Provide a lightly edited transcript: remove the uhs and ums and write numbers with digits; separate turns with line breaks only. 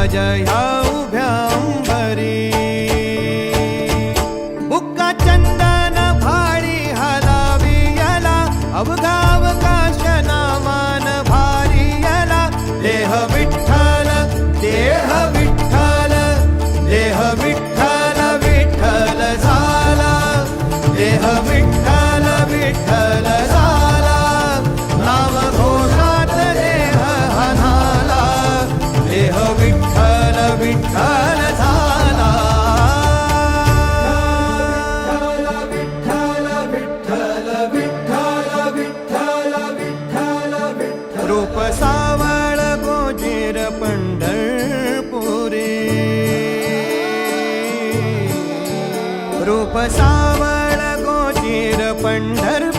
राजया उभ्या अंबरी बुक्का चंदन भाळी हलावी याला अवघा अवकाश नामान भारी याला देह विठ्ठल विठ्ठल देह विठ्ठल विठ्ठल झाला देह विठ्ठल विठ्ठल झाला नाम घोषात देह हनाला देह विठ्ठल विठ्ठल झाला विठ्ठल विठ्ठल विठ्ठल विठ्ठल विठ्ठल विठ्ठल रूप सावळ गोजीर पंढरपुरी रूप सावळ गोजीर पंढरपुरी